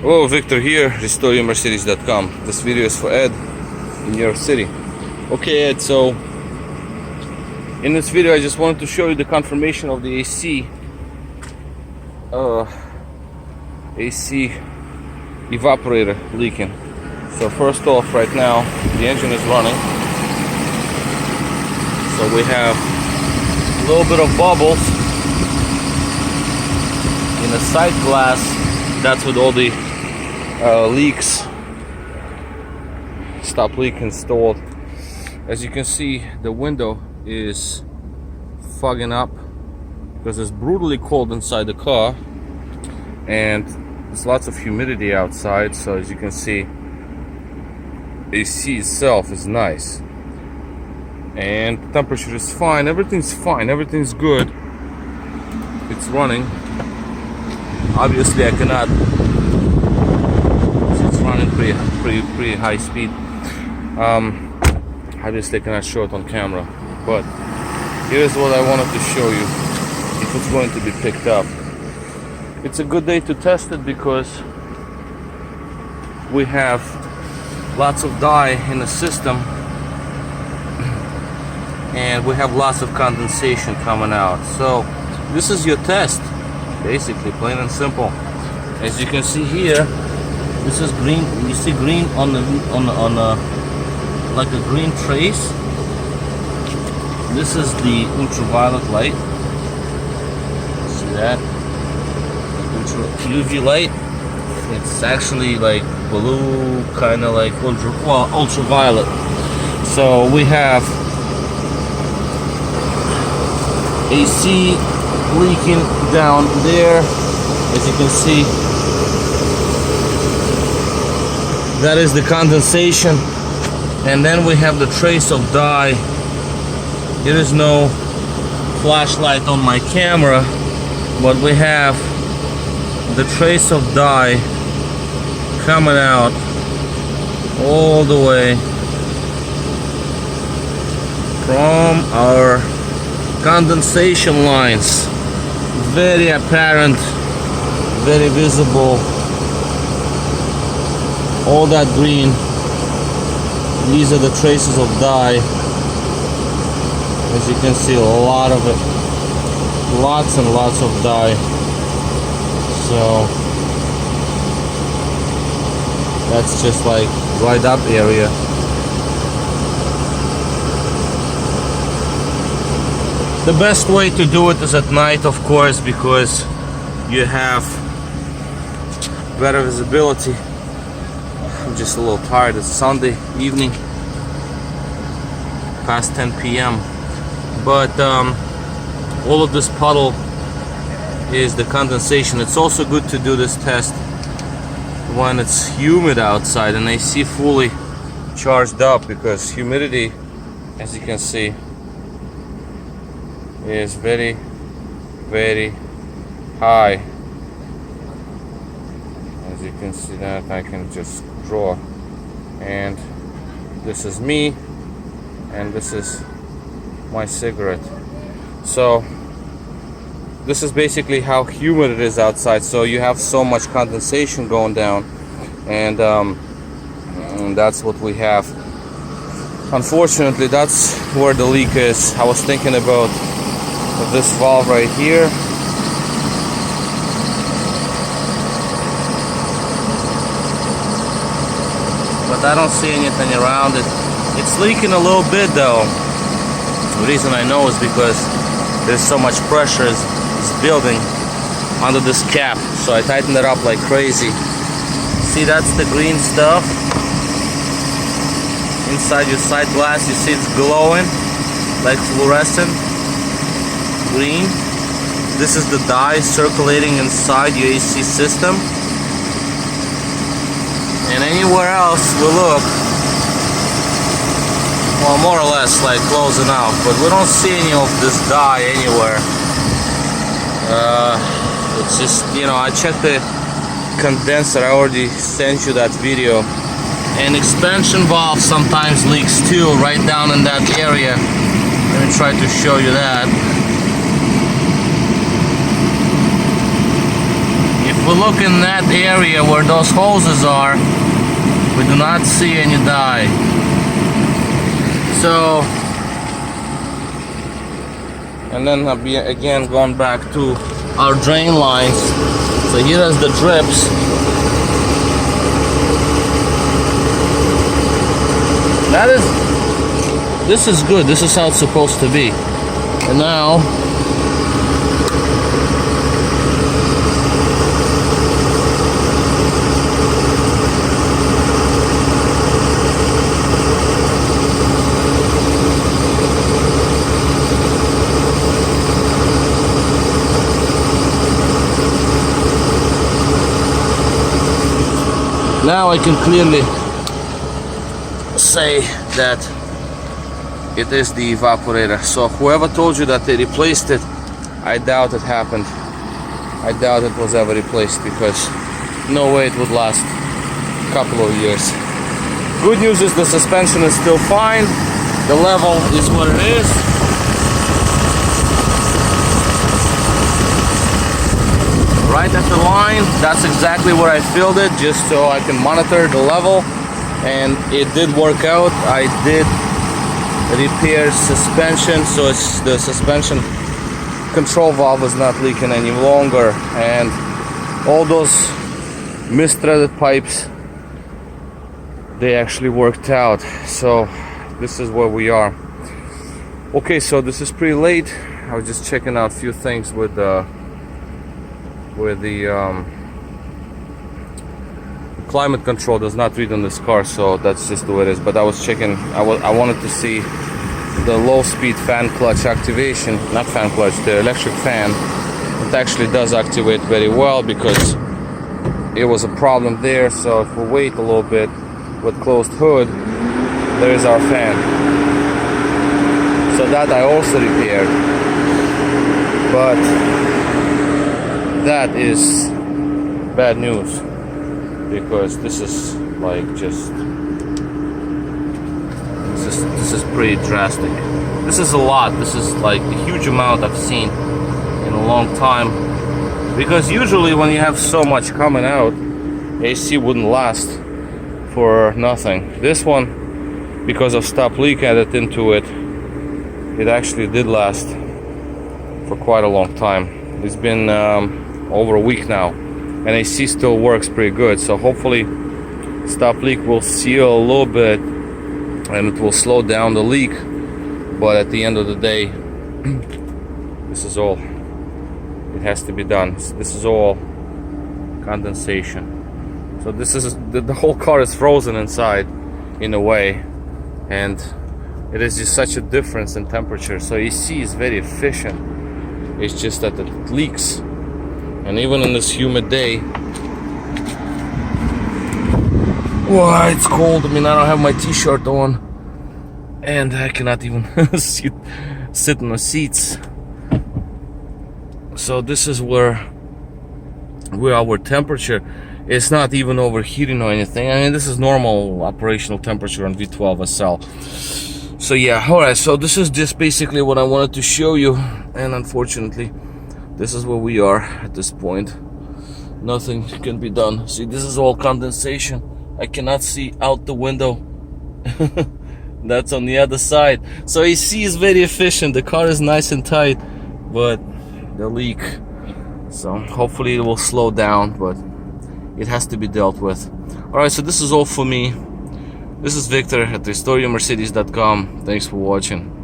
Hello, Victor here, RestoreYourMercedes.com. This video is for Ed in New York City. Okay, Ed, so in this video I just wanted to show you the confirmation of the AC evaporator leaking. So first off, right now the engine is running, so we have a little bit of bubbles in the side glass. That's with all the leaks, stop leak installed. As you can see, the window is fogging up because it's brutally cold inside the car and there's lots of humidity outside. So as you can see, AC itself is nice and the temperature is fine, everything's good, it's running. Obviously I cannot, it's running pretty high speed. Obviously I cannot show it on camera, but here's what I wanted to show you if it's going to be picked up. It's a good day to test it because we have lots of dye in the system and we have lots of condensation coming out. So this is your test, basically, plain and simple. As you can see here, this is green. You see green on the like a green trace. This is the ultraviolet light. See that? UV light. It's actually like blue, kind of like ultraviolet. So we have AC leaking down there. As you can see, that is the condensation, and then we have the trace of dye. There is no flashlight on my camera, but we have the trace of dye coming out all the way from our condensation lines. Very apparent, very visible. All that green, these are the traces of dye. As you can see, a lot of it, lots and lots of dye. So that's just like right up area. The best way to do it is at night, of course, because you have better visibility. I'm just a little tired. It's Sunday evening, past 10 p.m. But all of this puddle is the condensation. It's also good to do this test when it's humid outside and AC fully charged up, because humidity, as you can see, is very high. As you can see, that I can just draw, and this is me and this is my cigarette. So this is basically how humid it is outside. So you have so much condensation going down, and that's what we have. Unfortunately, that's where the leak is. I was thinking about this valve right here. But I don't see anything around it. It's leaking a little bit though. The reason I know is because there's so much pressure is building under this cap. So I tightened it up like crazy. See, that's the green stuff inside your side glass. You see it's glowing like fluorescent green. This is the dye circulating inside your AC system. And anywhere else we look, well, more or less like close enough, but we don't see any of this dye anywhere. It's just, you know, I checked the condenser. I already sent you that video. And expansion valve sometimes leaks too, right down in that area. Let me try to show you that. If we look in that area where those hoses are, we do not see any dye. So, and then I'll be again going back to our drain lines. So here is the drips. This is good. This is how it's supposed to be. And now, now I can clearly say that it is the evaporator. So whoever told you that they replaced it, I doubt it happened. I doubt it was ever replaced, because no way it would last a couple of years. Good news is the suspension is still fine. The level is what it is. Right at the line, that's exactly where I filled it, just so I can monitor the level, and it did work out. I did repair suspension, so it's the suspension control valve is not leaking any longer, and all those misthreaded pipes, they actually worked out. So this is where we are. Okay, so this is pretty late. I was just checking out a few things with the climate control does not read on this car, so that's just the way it is. But I was checking, I wanted to see the low speed fan clutch activation, not fan clutch, the electric fan. It actually does activate very well, because it was a problem there. So if we wait a little bit with closed hood, there is our fan. So that I also repaired, but that is bad news, because this is like just this is pretty drastic. This is a lot. This is like a huge amount I've seen in a long time, because usually when you have so much coming out, AC wouldn't last for nothing. This one, because of stop leak added into it, it actually did last for quite a long time. It's been over a week now, and AC still works pretty good. So hopefully stop leak will seal a little bit and it will slow down the leak, but at the end of the day, this is all it has to be done. This is all condensation. So this is the whole car is frozen inside in a way, and it is just such a difference in temperature. So AC is very efficient. It's just that it leaks. And even in this humid day, wow, it's cold. I mean, I don't have my t-shirt on, and I cannot even sit in the seats. So this is where our temperature is not even overheating or anything. I mean, this is normal operational temperature on V12 SL. So yeah, alright, so this is just basically what I wanted to show you, and unfortunately this is where we are at this point. Nothing can be done. See, this is all condensation. I cannot see out the window. That's on the other side. So AC is very efficient. The car is nice and tight, but the leak. So hopefully it will slow down, but it has to be dealt with. Alright, so this is all for me. This is Victor at RestoreYourMercedes.com. Thanks for watching.